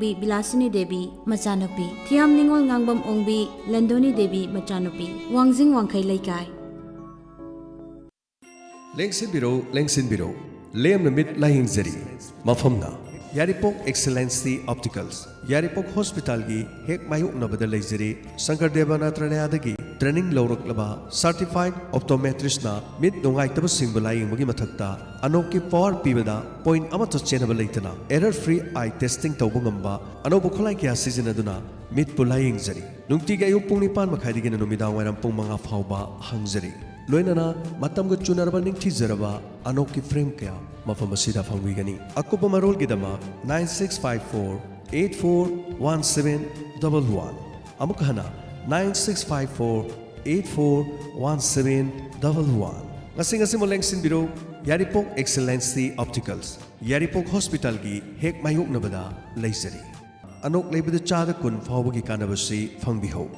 Thokpi Bilasini Devi Machanupi Thiam Ningol Ngangbam Ongbi Landoni Devi Machanupi Wangjing Wangkai Laikai Lengsin Biro Lem Namit Lahing Zeri Mafamna Yaripok Excellency Opticals Yaripok Hospital gi Hek Mayuk Nabada Lezeri Sankar Devanatranayadagi Training Lorok Laba Certified Optometrist na Mid Nungai Taba Singbalaying Magi Mathakta Anoki Power Pibada Point Amato Chenaba Laitana Error Free Eye Testing Taubungamba Anobo Kolai Kya Season Aduna Mid Pulaying Zeri Nungtiga Yupung Nipan Makhadigin Numida Warampung Manga Fauba Hangzeri Loinana Matamga Chunaraba Ningti Zaraba Anoki Frame Kya Mafamasida Fangwigani Akupa Marol Gidama 9654-841711 Amukahana 9654-841711 Ngasing mo Lengsin Biro Yaripok Excellency Opticals Yaripok Hospital gi Hek Mayuk Nabada Layseri Anok Labada Chada Kun Fawagi Kanabasi Fangbiho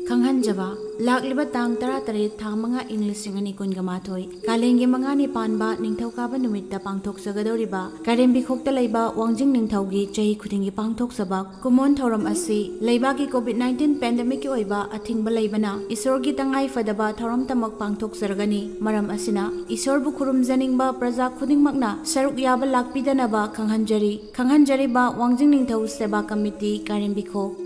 Kanghanjaba Lakliba Tang Tara Tare Thang Manga English Singani Kungamathoi Kalengi Mangani Panba Ningthokaba Numita Pangthok Sagadoriba Karembi Khokta Laiba Wangjing Ningthaugi Chahi Khudingi Pangthok Sabak Kumon Thoram Asi Laibaki COVID-19 pandemic ki oiba athingba laibana Isorgi Tangai Fadaba Thoram Tamak Pangthok Sargani Maram Asina Isorbu Khurumjaningba Praja Khudingmakna Saruk Yaba Lakpidanaba Kanghanjari ba Wangjing Ningthau Seba Committee Karembi Khok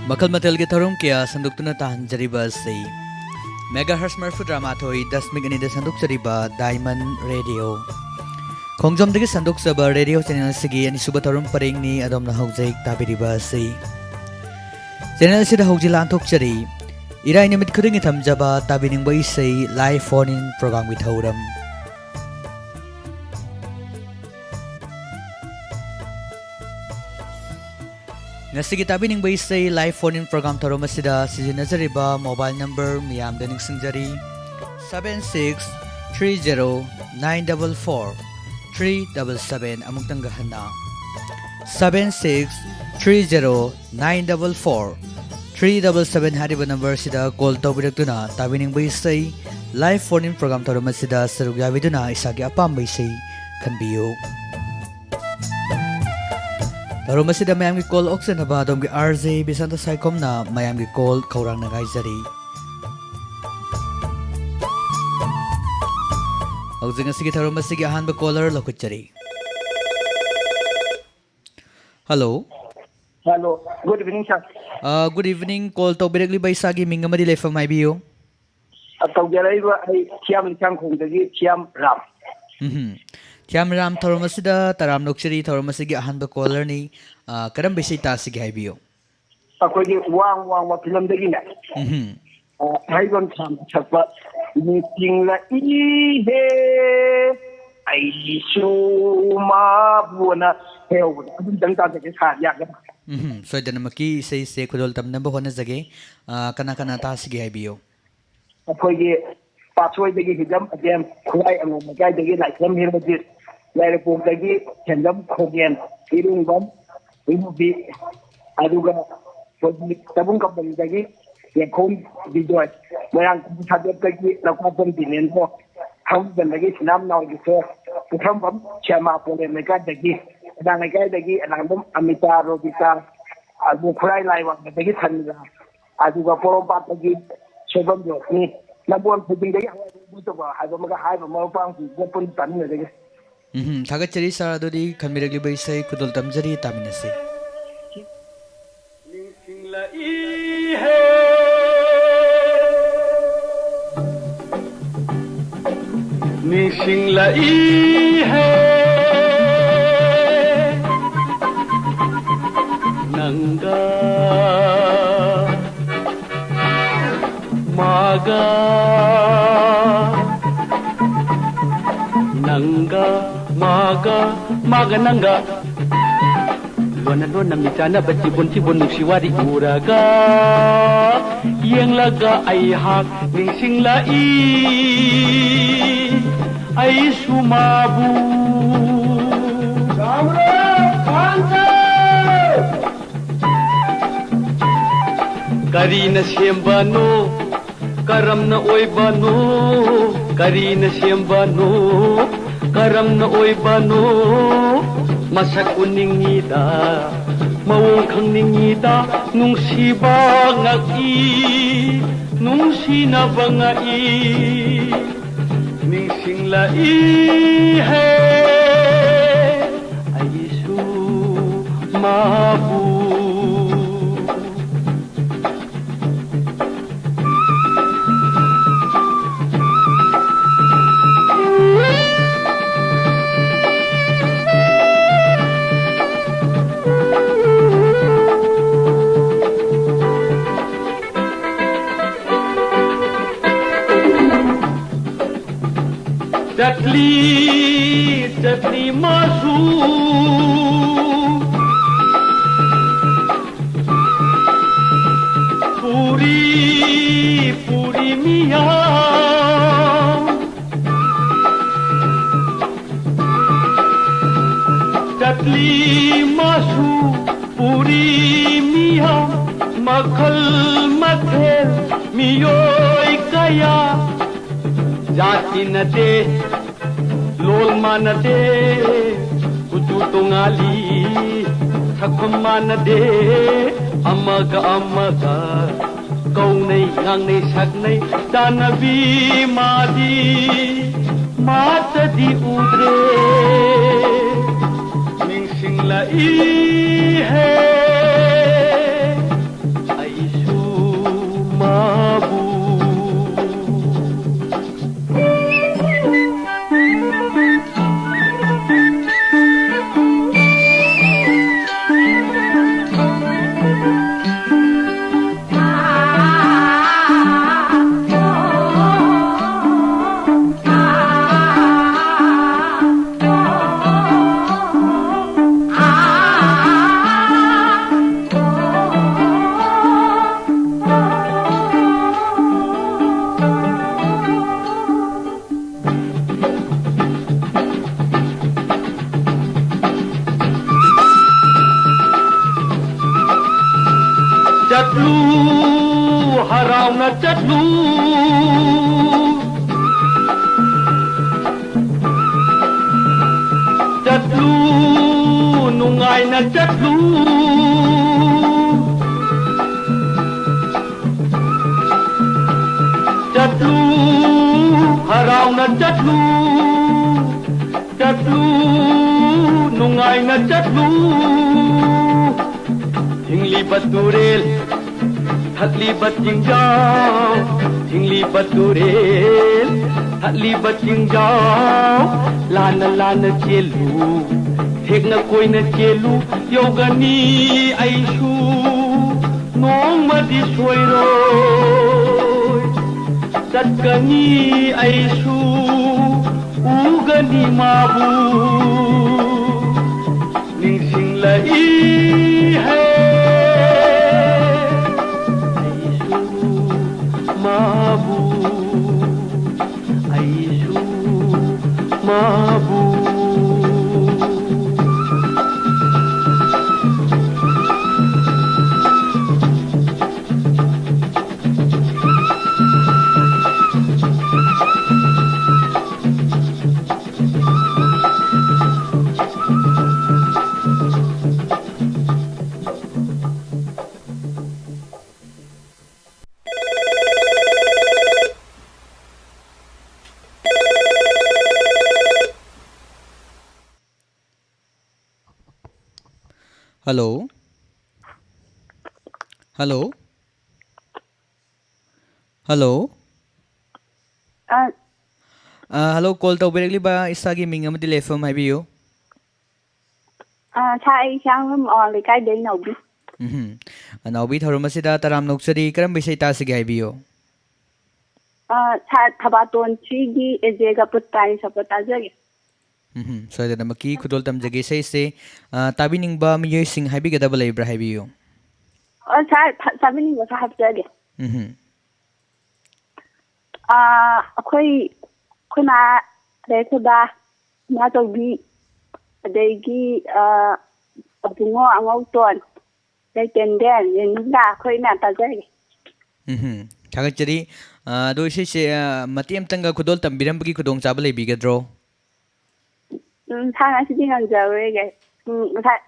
Makal Matel ke Tharum Kia Sanduk Tuna Tahan Jariba Say Megahertz Merfu Dramathoi Dasmig Ani de Sanduk Jariba Diamond Radio Kongjom de Sanduk Saba Radio Channel Sigi Ani Suba Tharum Paring ni Adom na Hojek Tabiriba Say Channel Sida Hojil Antok Jari Irai Nimit Kuding Thamjaba Tabining Bai Say Live Phone In Program with Horam Ngasigi tabi ning baisay live phone in program taro masida sizinazariba mobile number miyam daning singjari 7630944377 among tanggahana 7630944377 hariba number sida call tawbidaktuna tabi ning baisay live phone in program taro masida sarugyaviduna isagi apam baisay kanbiyo Taro masida mayam ki call oxen haba dom ki RJ Bisanta Saikom na mayam ki call kaurang na gaizari. Agjeng sige taro masigi ahan ba caller lokuchari. Hello. Hello. Good evening, sir. Good evening. Call to directly by Sagi Mingamadi Lefa my bio. Atau jarai ba ay Siam Chang Khong dagi Siam Ram. Tiam Ram Thoromasida Taram Nokchari Thoromasigi Ahanba caller ni Karam Bisi Tasig Habio. Ako di wang wa film dagi na. Hay gon tham chapa ni ting la I he ai su ma buona heo adun dang ta ke sa ya ga. So danamaki say kudol tam na bahona zage kana tasig Habio. Ako di पासोईदगी Hijam अजेम खुलाई अंगो मकाईदगी Laisam हिरमजित लाइरपोंदगी हेंदम खोगेन इरुंगम इमुबी अदुगा फोदी तबुं कंपनीदगी येखोम Bijoy मयांग सादतगी लखवापम दिनेनबो हमदगी सिनाम नावगिसो पुखमबम Chema पोले मकाईदगी नांगकाईदगी अनांबम अमिता रोबिता अदु खुलाई लाइवांदगी थनगा अदुगा पोरोपातगी सोबम जोनी नबोन फुदिंदगी बुतबा हाइबमगा HYBE मौपांगी गोपन तन्नदगी थागतचरी sir अदुदी खनमिरगली बैसै कुदल तमजरी तामिनसे निशिंगला ई है नंगा मागा नंगा मागा मागा नंगा लोना मिचाना बच्ची बुंची बुन नुक्सिवारी उरागा येंगलागा आई हाक निशिंगला ई आई सुमाबू करीना सेम्बानो करमना ओइबानो करीना सेम्बानो करमना ओइबानो मसक उनिंगीदा मवों खंगनिंगीदा नुंसीबा ngaki nungsina bangai निशिंगला ई है आईसु माबू चटनी मासू पूरी मिया चटली मासू पूरी मिया मखल मथेल मियोय कया जाति नदे लोल मानदे कुचु तोंगाली थकम मानदे अमगा कौनै गांनै सकनै दानवी मादी मातदी उद्रे निशिंगला ई है आईसु माबू चटलू हरावना चटलू चटलू नुंगाइना चटलू चटलू हरावना चटलू चटलू नुंगाइना चटलू हिंगली बतुरेल थकली बचिंजाओ हिंगली बतुरेल थकली बचिंजाओ लान चेलू थेगना कोई न चेलू योगनी आईशू नोंगमदी सोइरो चटकनी आईशू उगनी माबू निशिंगला ई है माबू hello hello hello hello call तौबिरक्लिबा इसागी मिंग अमदि लेफम हाइबियो sai sang on cái đấy nào biết अनाउबी थौरमसिदा तराम नोक्सरी करम बिषय तासिगे हाइबियो sai thabaton chi gi ejega putai sapata jage सोयदनमकी खुदोल तमजगे सैसे ताबिनिंगबा मियोय सिंह हाइबिगदबा लेब्रा हाइबियो sai sabini ga sa jage akhoi khuna re khuda na to bi adegi abungo angau ton dai tenden yen da khoi na ta jage थागचरी दो से मतेम तंगा खुदोल तंबिरम की खुदोंग चाबा लेबिगद्रो sang asi dingan jawe ge sai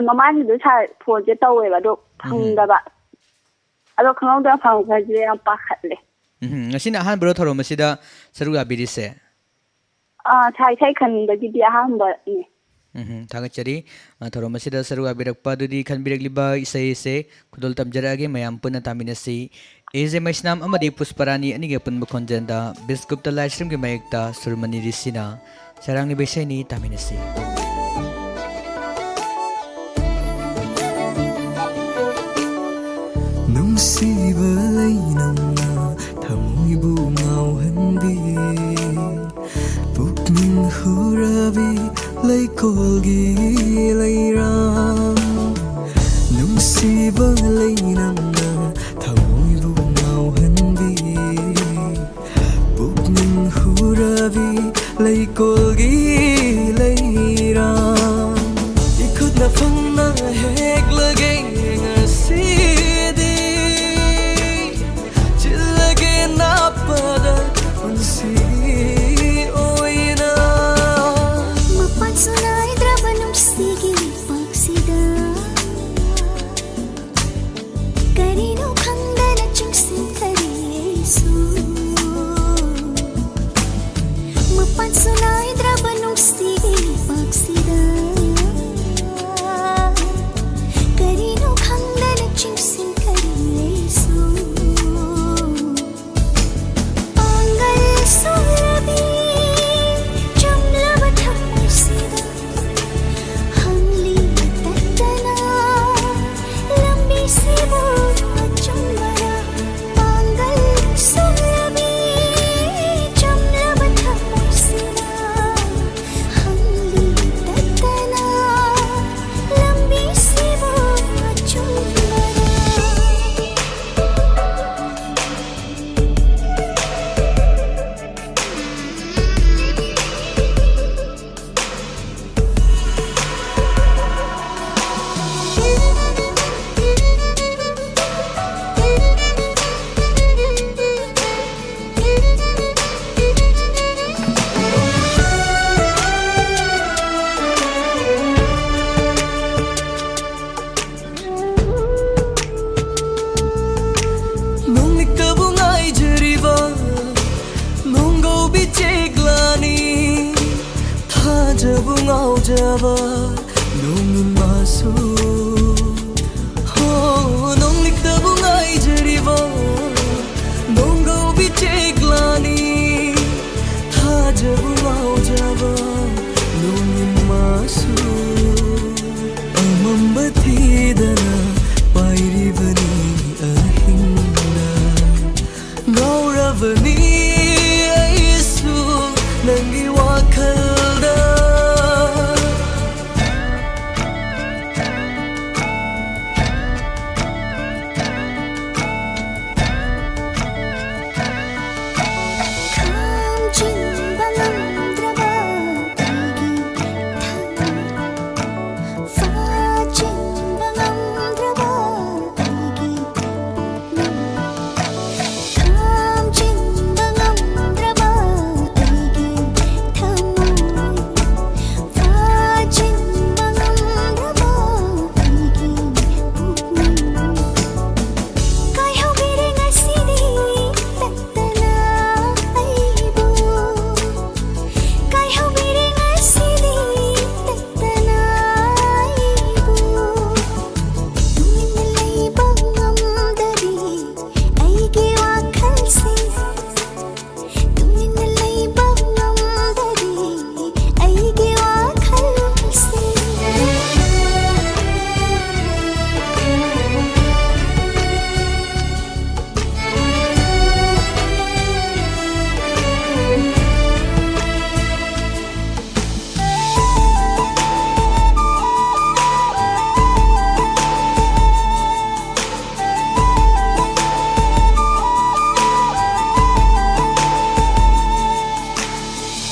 mamani du sai phone je tawe ba do phang da ba ado khang da phang ka je am pa khatle ngasina han bro thoromasida saruga birise sai sai khan da gi dia han ba ni थागचरी थोरमसिदा सरुगा बिरकपा दुदी खनबिरकलिबा इसै से खुदोल तमजरागे मयाम पुना तामिनसी एजे मैसनाम अमदि पुष्परानी अनिगे पुन बखोंजंदा बिस्कुप्ता लाइस्ट्रीम के मयकता सुरमनी रिसिना सरंगनि बेसैनी तामिनसी नुंसीबा लैनमना थमोइबु ngauhanbiye pukning hurabi laikolgi lairam nungsiba lainamna thamoibu ngauhanbiye pukning hurabi laikolgi lairam ikhutna phangna hek lage ngasidi chillage na pada unsi Sunay drabanong sige pagsida Karino kanda na chingsin kariyesu Mapan sunay drabanong sige pagsida Karino kanda na chingsin kariyesu Anggal surabi jaba nungin masu ho nong likta bungai jariba nonggo bicheglani tha jabu mau jaba nungin masu amambati dana pairi bani ahinda nauravani aisu nangi wakhalda Kam jing balam draba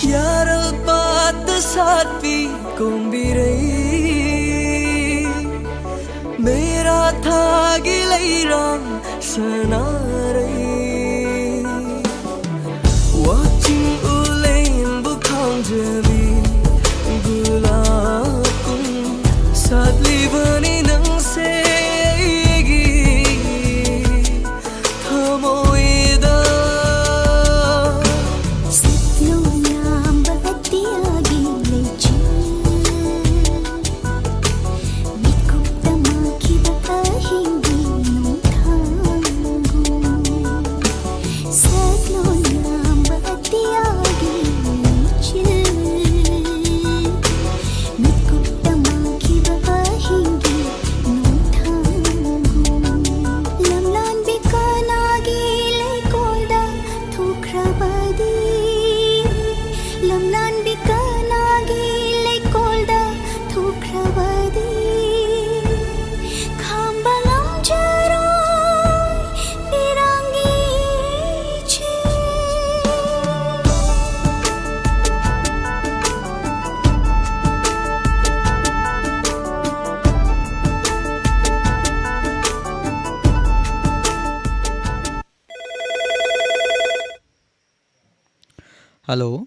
यारपात साथी कोंबिरई मेरा था गिलैराम सनारई watching ulen bukhang jami gulakun sadli bani nang segi thamoida Satlo naam bahati aage lechi Mikuk tamaki bakahingi no thangu Satlo naam bahati aage lechi Mikuk tamaki bakahingi no thangu Lamlan bikanagi lekolda thukrabadi Lamlan bikanagi lekolda thukrabadi Khambalam jaroy pirangi che Hello.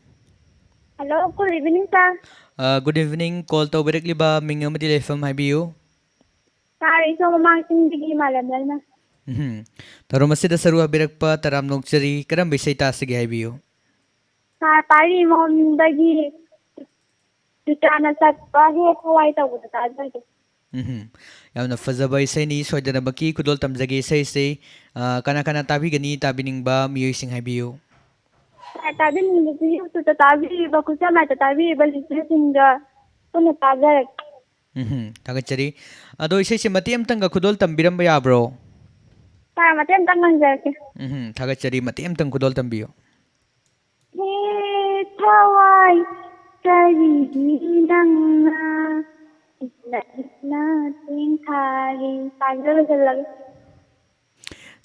Hello, good evening, sir. Good evening. Call to directly ba Mingamadi FM haibiyo. Sir, iso mamangsindig malamdal na. Taro masida saru habirakpa taram nokchari karam bisay tasige haibiyo. Sir, pari momdagi tutana satpa he kawai tawuda tadagi. Yamna fazaba isay ni soidana baki kudol tamjage isay say kana tabigani tabining ba miyoy sing haibiyo. Tabi ni tu tabi bakusa ma tabi balisinga tuna tajarak. Tagachari ado isay si mati amtanga kudol tambiram ba yabro. Sir, matem tangang jarke. Tagachari mati amtang kudol tambiyo. He tawai nang isna tingkari pagal jalag.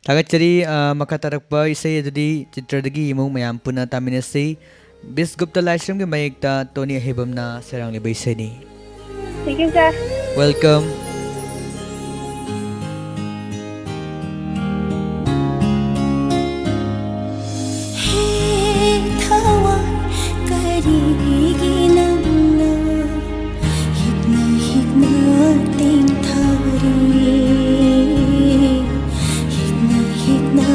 Tagachari makatarakpa isay adudi chitradagi imong mayam puna taminasi Bis Gupta Laishram ke mayekta Tony Ahibam na sarang libay isay ni. Thank you, sir. Welcome. Hey thawa karigi nangna Hidna ting thari Hidna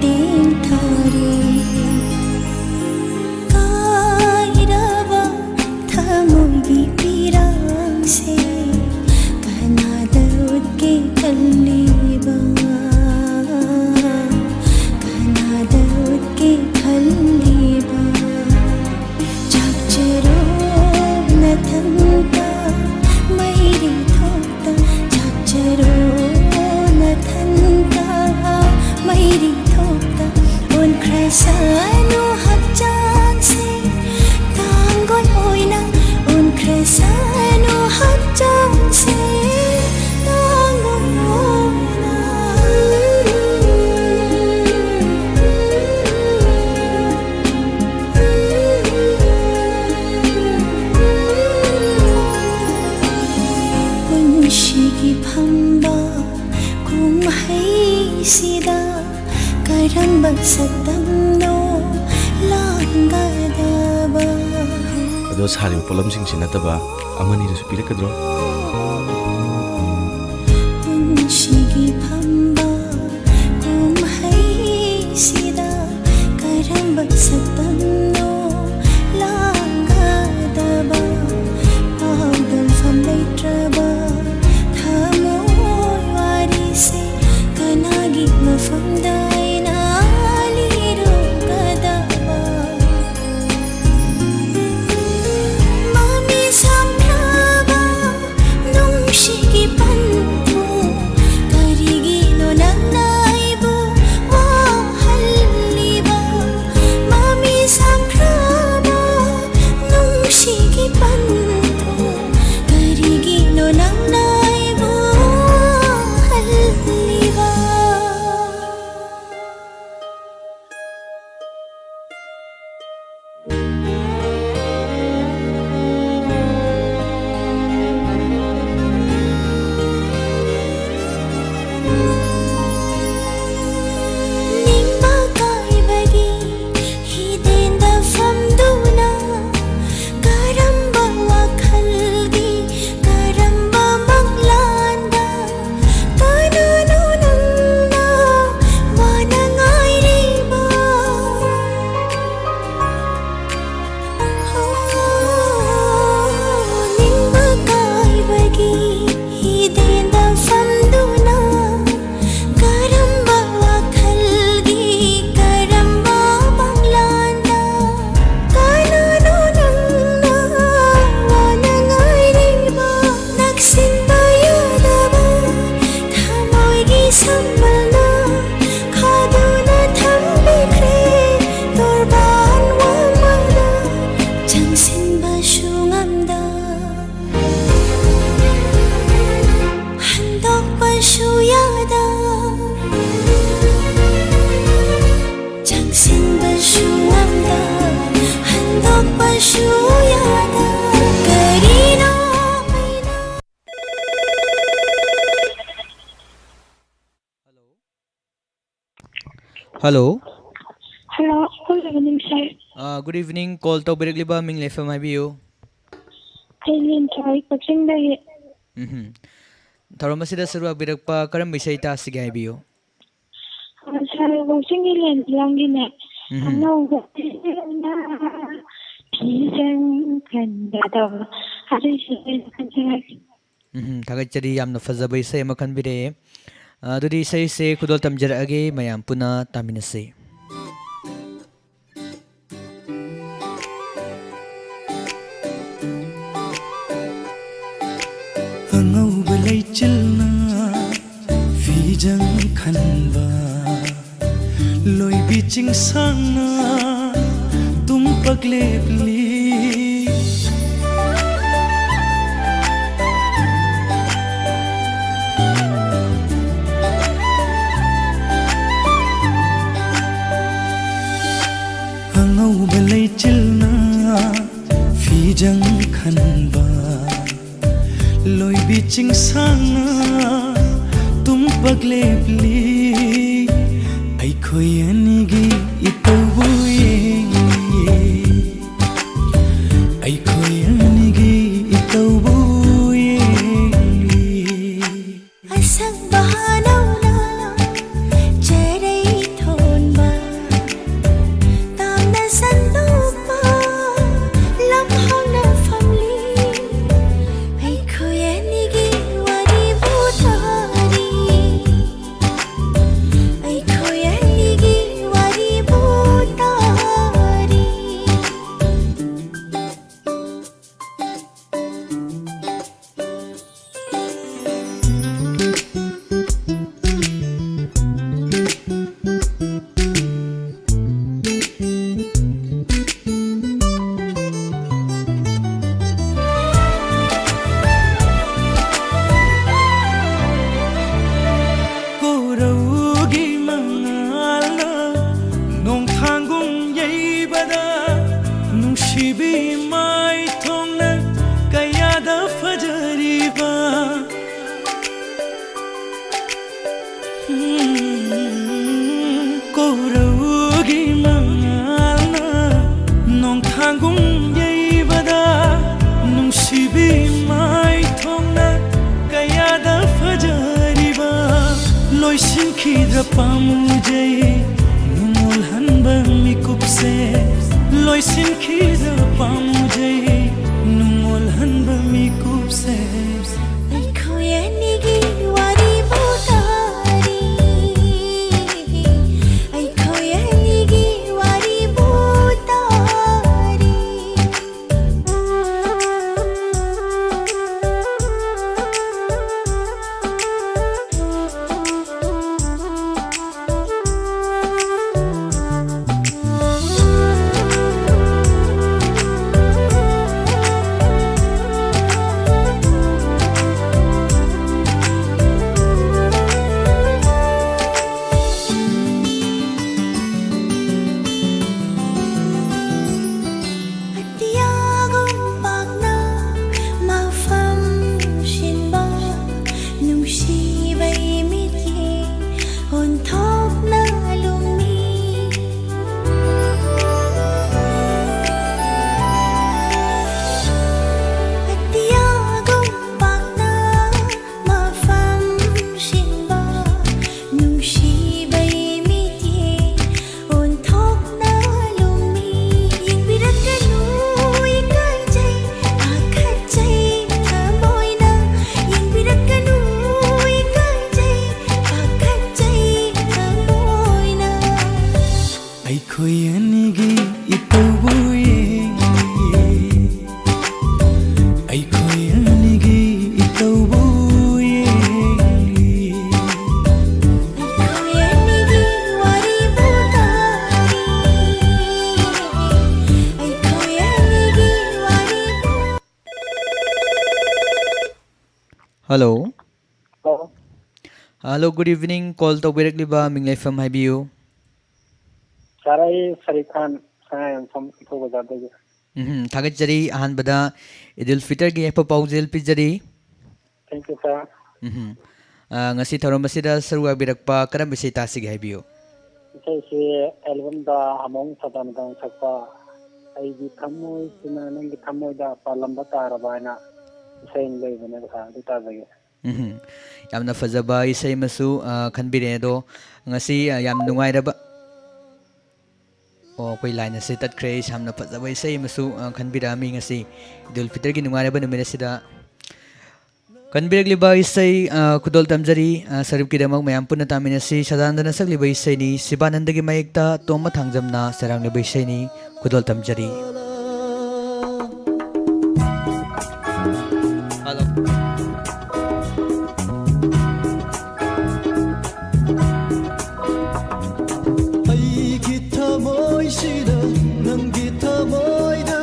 ting thari Kairava thamogi pirang se Kanadarud ke kalliba Kanadarud ke kalliba Chakcharo na thanka mairi thokta Chakcharo na thanka mairi thokta On khrasanu hapchan se Tangon oina On khrasanu hapchan se Tangon oina Kunshigi phamba kumhai sida karamba satamno langadaba ꯑꯗꯣ ꯁꯥꯔꯤꯕ ꯄꯣꯠꯂꯝꯁꯤꯡꯁꯤ ꯅꯠꯇꯕ ꯑꯃꯅꯤꯗꯁꯨ ꯄꯤꯔꯛꯀꯗ꯭ꯔꯣ? Kunshigi phamba kumhai sida karamba satamno langadaba Pagdal fam leitraba thamoy wari se kanagi mafamda ina aliro kadaba Mami samraba nungshigi pantu karigi Hello. Hello, good evening, sir. Good evening. Call to Bergliba Ming Lefam IBU. Alien Troy, coaching the Taramasida Suru Birakpa Karam Bishaita Siga IBU. sir, coaching alien Langina. Ano, Pisang Kandado. How do you say? Tagachari Yamna Fazabai say Makan Bide. Dudi say Kudol Tamjarage, Mayam Puna Taminase. Angau balai chilna Fijang khanba Loi biching sangna Tum paglepli Angau balai chilna Fijang khanba Loi biching sangna tum paglepli ai khoi anigi itawu ye ai khoi anigi itawu ye Asang bahanaw na Jeray thon ba Tam na sandok ba Lamhaw na family Ay kuya nigi wari butari Ay kuya nigi wari butari Koraugi mangalna nong thanggung yeibada nungsibi mai thongna kayada fajariba Koraugi mangalna nong thanggung yeibada nungsibi mai thongna kayada fajariba Loi sinkhidra pamujai numol hanba mikup se Loi sinkhidra pamujai numol hanba mikup se Ay kuya nigi wari butari Ay kuya nigi wari butari Tiagong pagna mafam shinba nung sibay mitye hontok na lumi Tiagong pagna mafam shinba nung sibay mitye hontok na lumi Yung birat kanuy kajay akajay amoy na Yung birat kanuy kajay akajay amoy na ai khoi anigi itawu ye ai khoi anigi itawu ye Kuya nigi wari butari Ay kuya nigi wari Hello. Oh, Hello, good evening. Call to Bergliba Ming Lefam IBU. Sarai Sarikhan, Sayang from Ipogada. Tagachari Ahanbada Idil Fitter Gi Epa Pauzil Pizari. Thank you, sir. Ngasi Taramasida Sarwa Birakpa Karam Bisita Sig IBU. ꯏꯁꯩꯁꯤ ꯑꯦꯜꯕꯝꯗ ꯑꯃꯣꯡ ꯁꯗꯥꯅꯗꯪ ꯁꯛꯄ ꯑꯩꯒꯤ ꯊꯃꯣꯏꯁꯤꯅ ꯅꯪꯒꯤ ꯊꯃꯣꯏꯗ ꯄꯥꯜꯂꯝꯕ ꯇꯥꯔꯕ ꯍꯥꯏꯅ ꯏꯁꯩ ꯂꯩꯕꯅꯦ ꯑꯗꯨ ꯇꯥꯖꯒꯦ. ꯌꯥꯝꯅ ꯐꯖꯕ ꯏꯁꯩ ꯑꯃꯁꯨ ꯈꯟꯕꯤꯔꯛꯑꯦ ꯑꯗꯣ ꯉꯁꯤ ꯌꯥꯝ ꯅꯨꯡꯉꯥꯏꯔꯕ ꯑꯩꯈꯣꯏ ꯂꯥꯏꯟ ꯑꯁꯤ ꯇꯠꯈ꯭ꯔꯦ. ꯌꯥꯝꯅ ꯐꯖꯕ ꯏꯁꯩ ꯑꯃꯁꯨ ꯈꯟꯕꯤꯔꯛꯑꯝꯃꯤ ꯉꯁꯤ ꯏꯗꯨꯜ ꯐꯤꯇꯔꯒꯤ ꯅꯨꯡꯉꯥꯏꯔꯕ ꯅꯨꯃꯤꯠ ꯑꯁꯤꯗ ꯀꯟꯕꯤꯔꯛꯂꯤꯕ ꯏꯁꯩ ꯈꯨꯗꯣꯜ ꯇꯝꯖꯔꯤ. ꯁꯔꯨꯛꯀꯤꯗꯃꯛ ꯃꯌꯥꯝ ꯄꯨꯟꯅ ꯇꯥꯃꯤꯟꯅꯁꯤ. ꯁꯗꯥꯅꯟꯗꯅ ꯁꯛꯂꯤꯕ ꯏꯁꯩꯅꯤ. ꯁꯤꯕꯥꯅꯟꯗꯒꯤ ꯃꯌꯦꯛꯇ ꯇꯣꯝꯕ ꯊꯥꯡꯖꯝꯅ ꯁꯩꯔꯥꯡꯂꯤꯕ ꯏꯁꯩꯅꯤ. ꯈꯨꯗꯣꯜ ꯇꯝꯖꯔꯤ. Hello. ꯑꯩꯒꯤ ꯊꯃꯣꯏꯁꯤꯗ ꯅꯪꯒꯤ ꯊꯃꯣꯏꯗ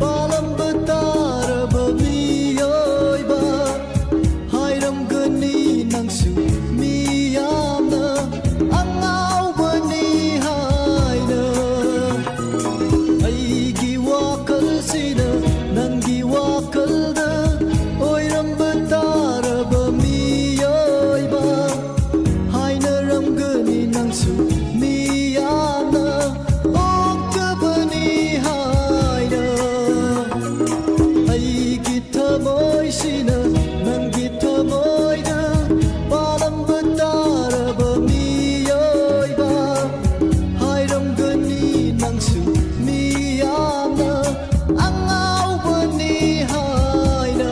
ꯄꯥꯜꯂꯝꯕ ꯇꯥꯔꯕ ꯃꯤꯑꯣꯏꯕ ꯍꯥꯏꯔꯝꯒꯅꯤ ꯅꯪꯁꯨ ꯃꯤꯌꯥꯝꯅ ꯑꯉꯥꯎꯕꯅꯤ ꯍꯥꯏꯅ ꯑꯩꯒꯤ ꯋꯥꯈꯜꯁꯤꯗ ꯅꯪꯒꯤ ꯋꯥꯈꯜꯗ ꯑꯣꯏꯔꯝꯕ ꯇꯥꯔꯕ ꯃꯤꯑꯣꯏꯕ ꯍꯥꯏꯅꯔꯝꯒꯅꯤ ꯅꯪꯁꯨ 미안나 옥tabani 하이나 아이기 타모이시나 난기 타모이다 바람바 따라봐 미여이바 하이람거니 낭수 미안나 앙아우버니 하이나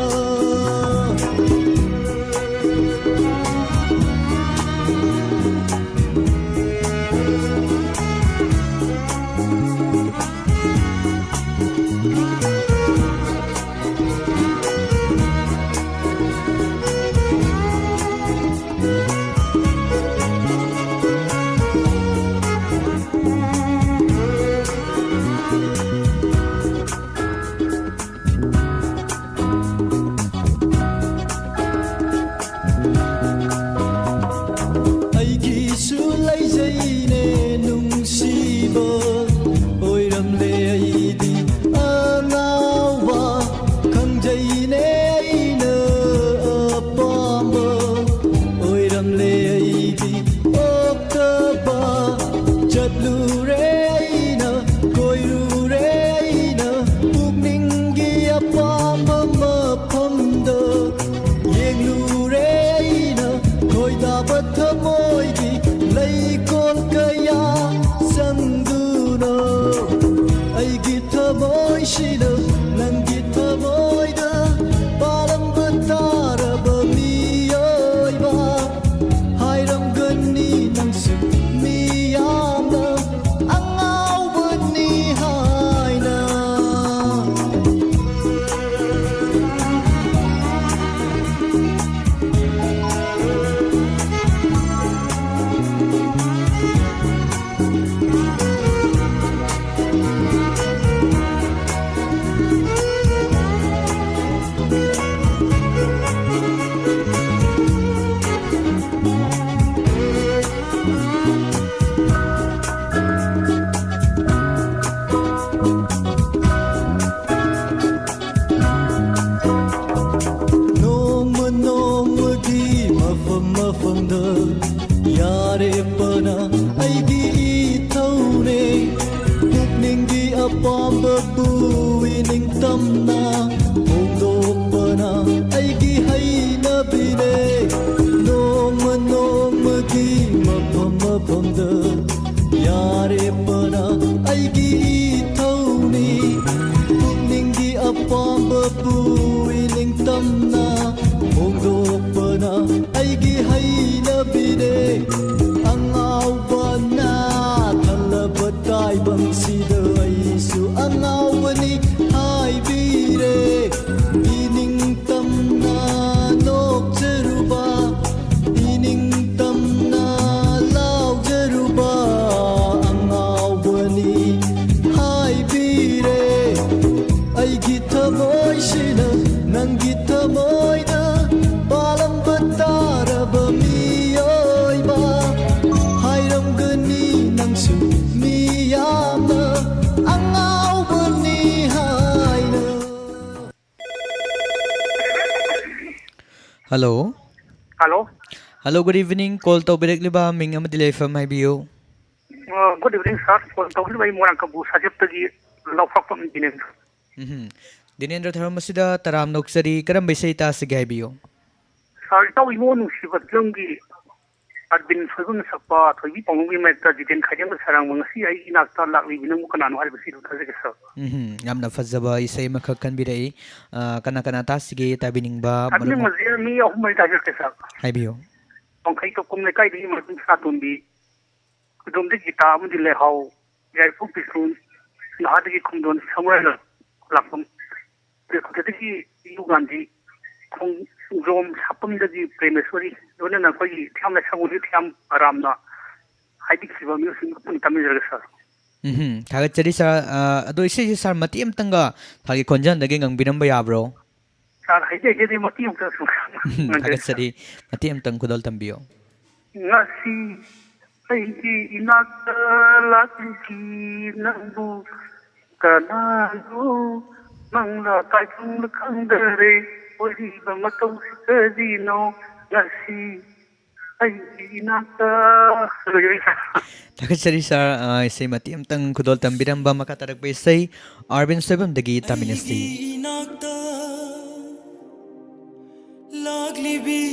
ꯑꯩꯒꯤꯁꯨ ꯂꯩꯖꯩꯅꯦ ꯅꯨꯡꯁꯤꯕ ꯑꯣꯏꯔꯝꯂꯦ ꯑꯩꯗꯤ ꯑꯉꯥꯎꯕ ꯈꯪꯖꯩꯅꯦ ꯑꯩꯅ ꯑꯄꯥꯝꯕ ꯑꯣꯏꯔꯝꯂꯦ ꯑꯩꯗꯤ ꯑꯣꯛꯇꯕ ꯆꯠꯂꯨꯔꯦ ꯑꯩꯅ ꯀꯣꯏꯔꯨꯔꯦ ꯑꯩꯅ ꯄꯨꯛꯅꯤꯡꯒꯤ ꯑꯄꯥꯝꯕ ꯃꯐꯝꯗ ꯌꯦꯡꯂꯨꯔꯦ ꯑꯩꯅ ꯈꯣꯏꯗꯥꯕ ꯊꯃꯣꯏꯒꯤ ꯂꯩꯀꯣꯜ ꯀꯌꯥ ꯆꯪꯗꯨꯅ ꯑꯩꯒꯤ ꯊꯃꯣꯏꯁꯤꯗ ꯅꯪꯒꯤ ꯊꯃꯣꯏꯗ ꯄꯥꯜꯂꯝꯕ ꯇꯥꯔꯕ ꯃꯤꯑꯣꯏꯕ ꯍꯥꯏꯔꯝꯒꯅꯤ ꯅꯪꯁꯨ ꯃꯤꯌꯥꯝꯅ ꯑꯉꯥꯎꯕꯅꯤ ꯍꯥꯏꯅ ꯅꯣꯡꯃ ꯅꯣꯡꯃꯒꯤ ꯃꯐꯝ ꯃꯐꯝꯗ ꯌꯥꯔꯦꯄꯅ ꯑꯩꯒꯤ ꯏꯊꯧꯅꯦ ꯄꯨꯛꯅꯤꯡꯒꯤ ꯑꯄꯥꯝꯕꯕꯨ ꯏꯅꯤꯡꯇꯝꯅ ꯐꯣꯡꯗꯣꯛꯄꯅ ꯑꯩꯒꯤ ꯍꯩꯅꯕꯤꯅꯦ ꯅꯣꯡꯃ ꯅꯣꯡꯃꯒꯤ ꯃꯐꯝ ꯃꯐꯝꯗ ꯌꯥꯔꯦꯄꯅ ꯑꯩꯒꯤ ꯏꯊꯧꯅꯤ ꯄꯨꯛꯅꯤꯡꯒꯤ ꯑꯄꯥꯝꯕꯕꯨ 이닝땀나 몽도뻔나 아이기 하이나비네 앙아우바나 달라바다이방시더 아이수 앙아우바니 하이비레 이닝땀나 녹제루바 이닝땀나 라우제루바 앙아우바니 하이비레 아이기 타모이시나 난기 타모이다 바람바 따라봐 미여이바 하이람그니 낭수 미야마 앙아우버니 하이나 Hello. Hello? Hello, good evening. Call to Birikliba Ming Amadile from IBO. Good evening sir phone तौली मोरां कबू साजेप्तगी लौफाक्पम दिनेंद्र दिनेंद्र थरम मसिदा तराम नोक्सरी करम बैसै तासिगे हाइबियो सर ताऊ इमो नुसिबत लंगी अदबिन सोगुन सकपा थोइबी पंगुबी मैता जिदेन खाइदेम सरंग मंगसी आई इनाक्ता लाक्ली बिनमु कनानो हाइबसी रुथाजेगे सर यामना फजबा इसै मखक कनबिरै कना कना तासिगे ताबिनिंगबा अदबिन मजे मी अहुमै ताजेके सर हाइबियो पंखै तो कुमने काइदि मतुं सातुंबी कुदुमदि गिता अमदि लेहाव याइफु पिसुन नादगी खुंदोन समरायला लाखम देखुदि युगांदि खुं जोम सापमदगी प्रेमेश्वरी लोनना कोई थामना सागुदि थाम आरामना हाइदि खिबा म्यूसिक पुन तमिजरगे सर थागचरी सर अदो इसे सर मति अमतंगा थागे खोंजन दगे गंगबिरम याब्रो सर हाइदे जेदि मति अमता सु थागचरी मति अमतंग खुदल तंबियो ngasi aigi inakta lakki nangu kananu mangla taifung kangdare ori bamatau sikadino ngasi aigi inakta थागचरी सर इसे मति अमतंग खुदल तंबिरम बा मकातरक बैसै Arvind सोबम दगी तामिनसी लागलिबी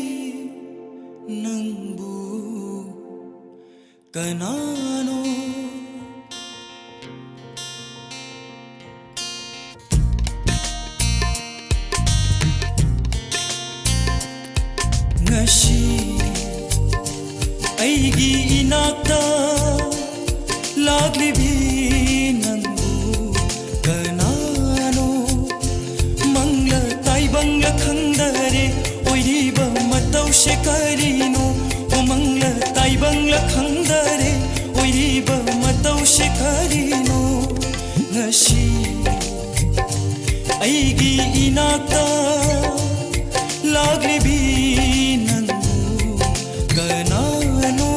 नंबू कनानो ngasi aigi inakta laglibi nangu kanano mangla taibangla khandare oiriba matau shekarino o mangla taibangla khandare oiriba matau shekarino ngasi aigi inakta laglibi nangu kanano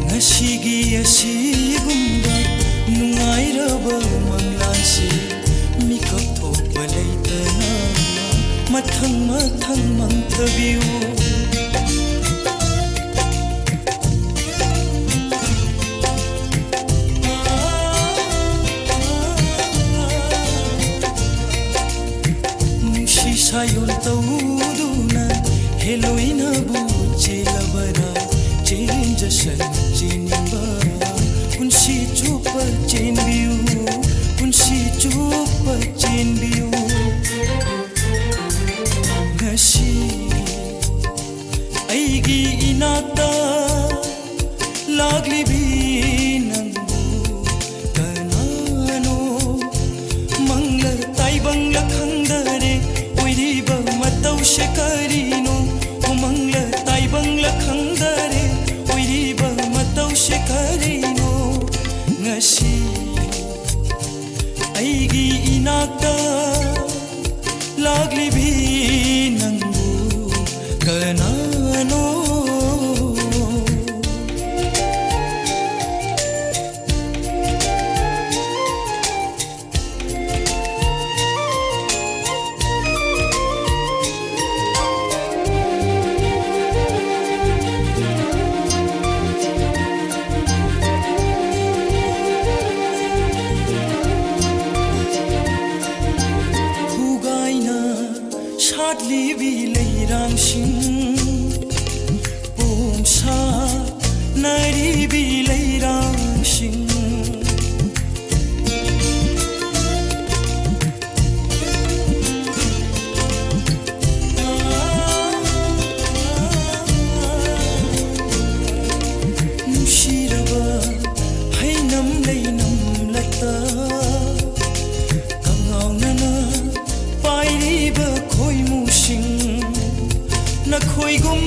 ngashigi asigumba nungairaba manglansi mikap thokpa leitana mathang mathang mangthabiu nushi sayon tauduna heloina bu chelabara change san chinba kunsi chupa chain view kunsi chupa chain view ngasi aigi inakta laglibi nangu kanano mangla taibangla khandare oiriba matau shekarino o mangla taibangla khandare oiriba matau shekarino ngasi aigi inakta laglibi nangu kanano libi leirang sing pomsa nari bi leirang sing nushiraba hainam leinam lata kangaunana pairiba khoimu nakoigum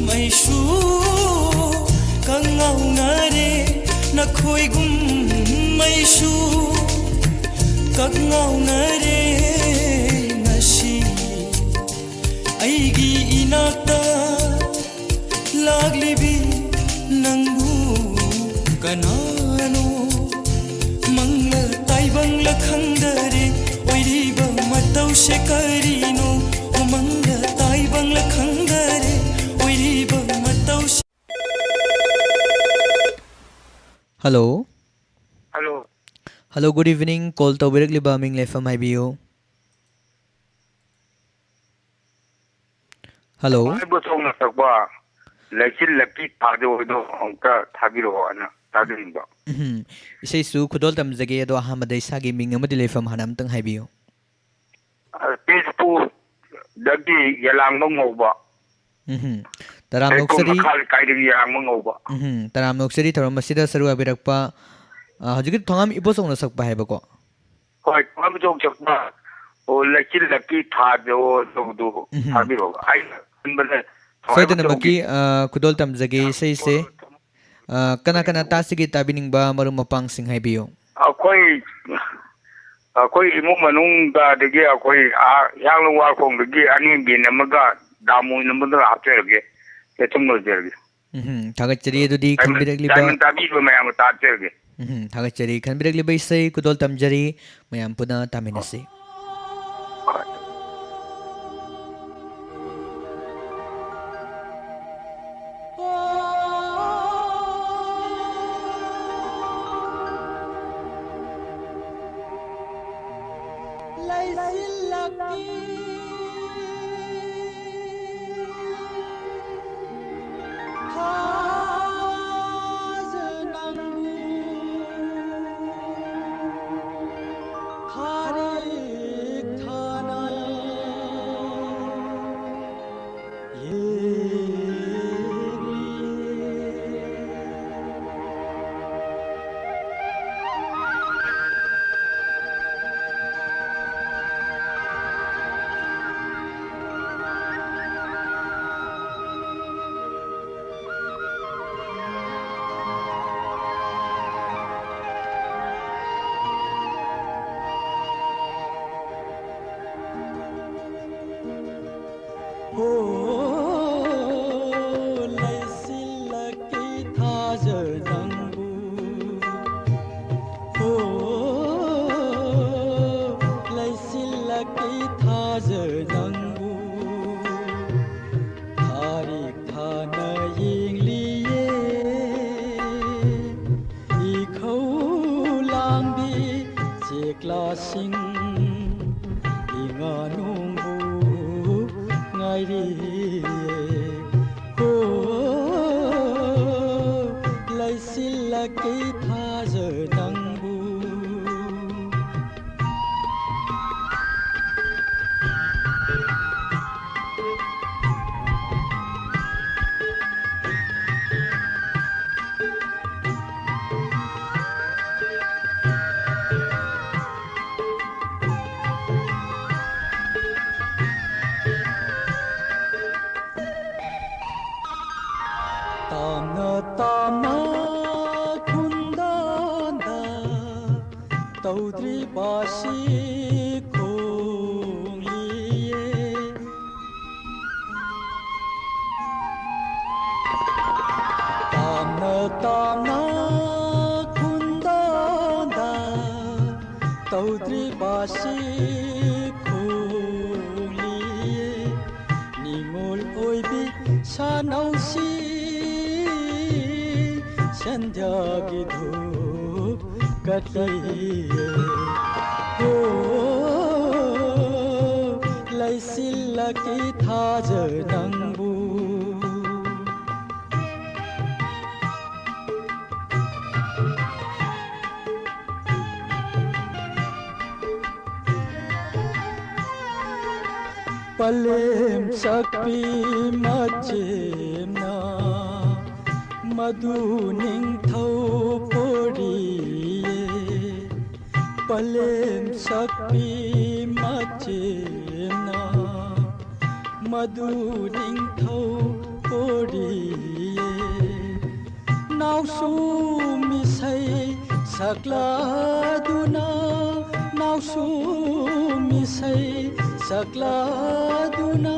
maishu kangaunare nakoigum maishu kangaunare inakta laglibi nangbu kanano mangla taibangla khangdare oiriba matau shekarino o mangla taibangla khangdare oiriba matau Hello. Hello. Hello, good evening. Call to Birkliba Ming Lefam IBO. Hello. Ibu tong na sakba. Lekin leki tado do angka thabiro ana tadimba. Isay su kudol tamzage do Ahmadai sagi Ming amadi Lefam hanam tang IBO. Facebook dagi yalang ngoba. Taram noksari. Kal kaiding yalang ngoba. Taram noksari taram masida saru abirakpa. Hajukit thongam iposong nasak pa haiba ko. Hoi, ngam jong sakba. O lekin leki tado do thabiro. Ai bale. Soy na maki kudol tamzage say se kana kana tasigi tabining ba marumapang singhay biyo. Ako'y imong manung da digi ako'y yang luwa kong digi ani bin amaga damu naman na aterge. Etong no derge. Thagachari dudi khanbiragli ba. Diamond tabi ko may amata aterge. Thagachari khanbiragli ba isay kudol tamjari mayam puna taminasi. Palem sakpi machemna madu ningthau poriye Palem sakpi machemna madu ningthau poriye Nausu misai sakladuna Nausu misai sakladuna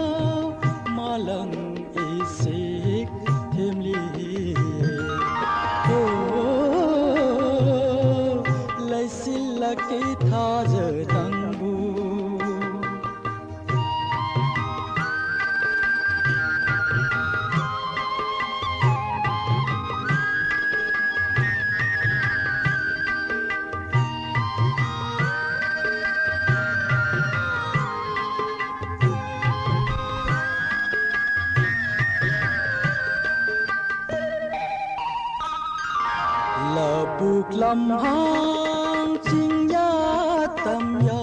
lang isik himli laisilaki thaja nangbu Buk lam hang ching ya tam ya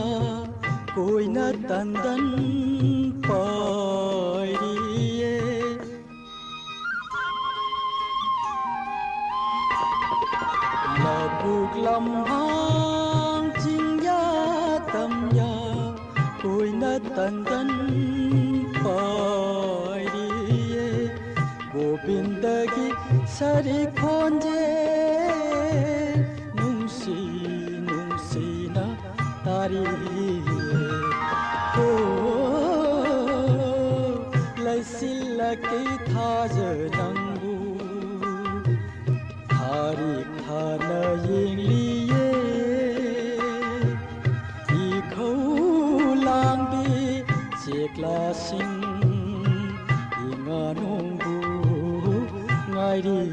koi na tan dan pai ri la buk lam hang ching ya tam ya koi na tan dan pai ri gobindagi sari khonje laisilaki thaja nangbu hari khana yengliye ikhau langbi chekla sing inganongbu ngairi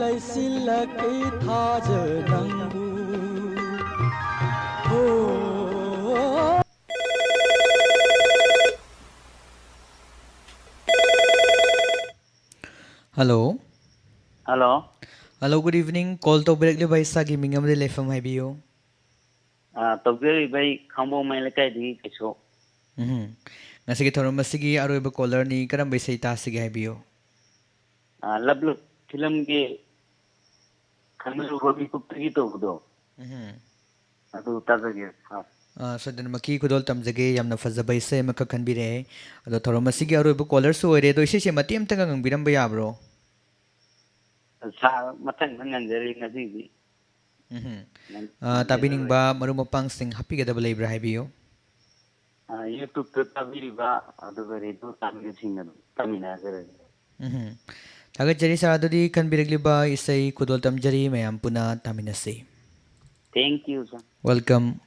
laisilaki thaja nangbu Hello. Hello. Hello, good evening. Call to directly by Sagi Mingam de Lefam Haibio. Togeri by Kambo Malakai di Kiso. Nasigi Toromasigi Aruba caller ni Karam by Saita Sigi Haibio. Lablu film ge Kamaru Robi Kupito Gudo. Adu Tazagi. So then Maki Kudol Tamzage Yamna Fazabay Se Makakanbire, the Toromasigi Aruba caller so redo she Matiam Tangang Bidambayabro. Matang Nanjari Nazizi. Tabining ba marumapang sing happy gadabal Ibra Haibio? YouTube to Tabiriba, the very two Tamil Tamina. Tagajari Saradudi can be regular by say Kudol Tamjari Mayampuna Taminase. Thank you, sir. Welcome.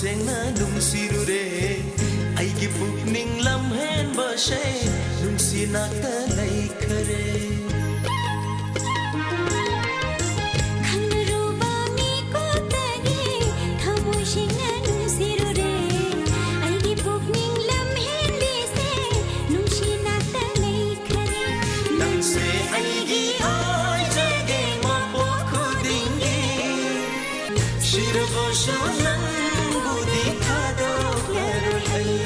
Sena nung sirure, ay gipuk ning lamhen ba siya, nung sinaktan ꯁꯤꯔꯕꯁꯨ ꯅꯪꯕꯨꯗꯤ ꯊꯥꯗꯣꯛꯂꯔꯣꯏ ꯑꯩ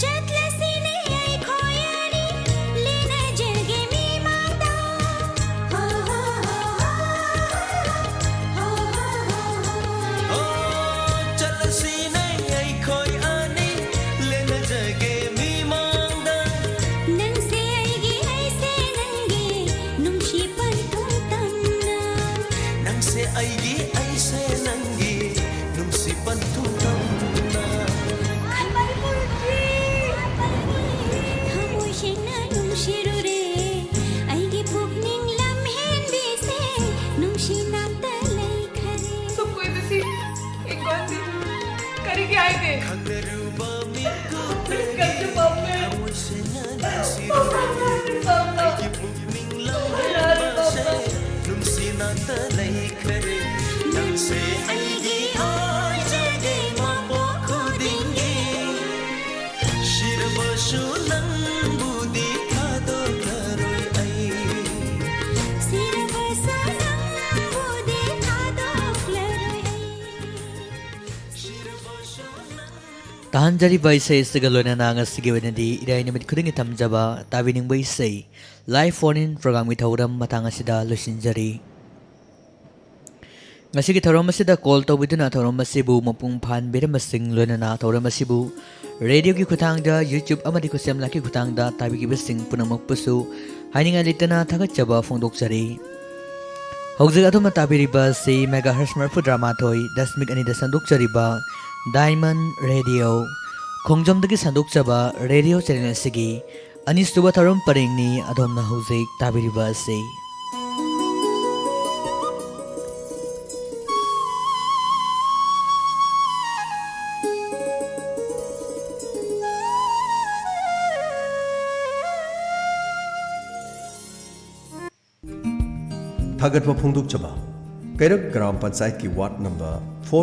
ꯆꯠꯂꯁꯤꯅꯦ ꯑꯩꯈꯣꯏ ꯑꯅꯤ ꯂꯤꯅꯖꯒꯦ ꯃꯤꯃꯥꯡꯗ ꯍꯣ ꯍꯣ ꯍꯣ ꯍꯣ ꯆꯠꯂꯁꯤꯅꯦ ꯑꯩꯈꯣꯏ ꯑꯅꯤ ꯂꯦꯟꯅꯖꯒꯦ ꯃꯤꯃꯥꯡꯗ ꯅꯪꯁꯦ ꯑꯩꯒꯤ ꯑꯩꯁꯦ ꯅꯪꯒꯤ ꯅꯨꯡꯁꯤ ꯄꯟꯊꯨꯡ ꯇꯝꯅ ꯅꯪꯁꯦ ꯑꯩꯒꯤ ꯑꯩꯁꯦ ꯅꯪꯒꯤ ꯅꯨꯡꯁꯤ ꯄꯟꯊꯨꯡ ꯇꯝꯅ ꯊꯃꯣꯏ ꯁꯦꯡꯅ ꯅꯨꯡꯁꯤꯔꯨꯔꯦ ꯑꯩꯒꯤ ꯄꯨꯛꯅꯤꯡ ꯂꯝꯍꯦꯟꯕꯤꯁꯦ ꯅꯨꯡꯁꯤ ꯅꯥꯛꯇ ꯂꯩꯈꯔꯦ ꯁꯨꯀꯣꯏꯕꯁꯤ ꯏꯪꯒꯣꯟꯁꯤ ꯀꯔꯤꯒꯤ ꯍꯥꯏꯗꯦ ꯈꯪꯅꯔꯨꯕ ꯃꯤꯀꯨꯞꯇ ꯀꯔꯤꯁꯨ ꯄꯥꯝꯗꯦ ꯊꯃꯣꯏ ꯁꯦꯡꯅ ꯅꯨꯡꯁꯤꯔꯨꯔꯦ ꯑꯩꯒꯤ ꯄꯨꯛꯅꯤꯡ ꯂꯝꯍꯦꯟꯕꯁꯦ ꯅꯨꯡꯁꯤ ꯅꯥꯛꯇ ꯂꯩꯈꯔꯦ ꯅꯪꯁꯦ ꯑꯩꯒꯤ ꯑꯣꯏꯖꯒꯦ ꯃꯄꯣꯛ ꯈꯨꯗꯤꯡꯒꯤ ꯁꯤꯔꯕꯁꯨ ꯅꯪꯕꯨꯗꯤ ꯊꯥꯗꯣꯛꯂꯔꯣꯏ ꯑꯩ ꯁꯤꯔꯕꯁꯨ ꯅꯪꯕꯨꯗꯤ ꯊꯥꯗꯣꯛꯂꯔꯣꯏ ꯑꯩ ꯁꯤꯔꯕꯁꯨ ꯇꯥꯍꯟꯖꯔꯤꯕ ꯏꯁꯩ ꯑꯁꯤꯒ ꯂꯣꯏꯅꯅ ꯉꯁꯤꯒꯤ ꯑꯣꯏꯅꯗꯤ ꯏꯔꯥꯏ ꯅꯨꯃꯤꯠ ꯈꯨꯗꯤꯡꯒꯤ ꯊꯝꯖꯕ ꯇꯥꯕꯤꯅꯤꯡꯕ ꯏꯁꯩ ꯂꯥꯏꯚ ꯐꯣꯟ ꯏꯟ ꯄ꯭ꯔꯣꯒ꯭ꯔꯥꯝꯒꯤ ꯊꯧꯔꯝ ꯃꯇꯥꯡ ꯑꯁꯤꯗ ꯂꯣꯏꯁꯤꯟꯖꯔꯤ ꯉꯁꯤꯒꯤ ꯊꯧꯔꯝ ꯑꯁꯤꯗ ꯀꯣꯜ ꯇꯧꯕꯤꯗꯨꯅ ꯊꯧꯔꯝ ꯑꯁꯤꯕꯨ ꯃꯄꯨꯡ ꯐꯥꯍꯟꯕꯤꯔꯝꯕꯁꯤꯡ ꯂꯣꯏꯅꯅ ꯊꯧꯔꯝ ꯑꯁꯤꯕꯨ ꯔꯦꯗꯤꯑꯣꯒꯤ ꯈꯨꯠꯊꯥꯡꯗ ꯌꯨꯇ꯭ꯌꯨꯕ ꯑꯃꯗꯤ ꯈꯨꯠꯁꯦꯝꯂꯛꯀꯤ ꯈꯨꯠꯊꯥꯡꯗ ꯇꯥꯕꯤꯈꯤꯕꯁꯤꯡ ꯄꯨꯝꯅꯃꯛꯄꯨꯁꯨ ꯍꯥꯏꯅꯤꯡꯉꯥꯏ ꯂꯩꯇꯅ ꯊꯥꯒꯠꯆꯕ ꯐꯣꯡꯗꯣꯛꯆꯔꯤ ꯍꯧꯖꯤꯛ ꯑꯗꯣꯝꯅ ꯇꯥꯕꯤꯔꯤꯕ ꯑꯁꯤ ꯃꯦꯒꯥ ꯍꯔꯁ 92.2ꯗ ꯁꯟꯗꯣꯛꯆꯔꯤꯕ ꯗꯥꯏꯃꯟ ꯔꯦꯗꯤꯑꯣ ꯈꯣꯡꯖꯣꯝꯗꯒꯤ ꯁꯟꯗꯣꯛꯆꯕ ꯔꯦꯗꯤꯑꯣ ꯆꯦꯅꯦꯜ ꯑꯁꯤꯒꯤ ꯑꯅꯤꯁꯨꯕ ꯊꯧꯔꯝ ꯄꯔꯦꯡꯅꯤ ꯑꯗꯣꯝꯅ ꯍꯧꯖꯤꯛ ꯇꯥꯕꯤꯔꯤꯕ ꯑꯁꯤ ꯊꯥꯒꯠꯄ ꯐꯣꯡꯗꯣꯛꯆꯕ ꯀꯩꯔꯛ ꯒ꯭ꯔꯥꯝ ꯄꯟꯆꯥꯌꯠꯀꯤ ꯋꯥꯔꯗ ꯅꯝꯕꯔ 4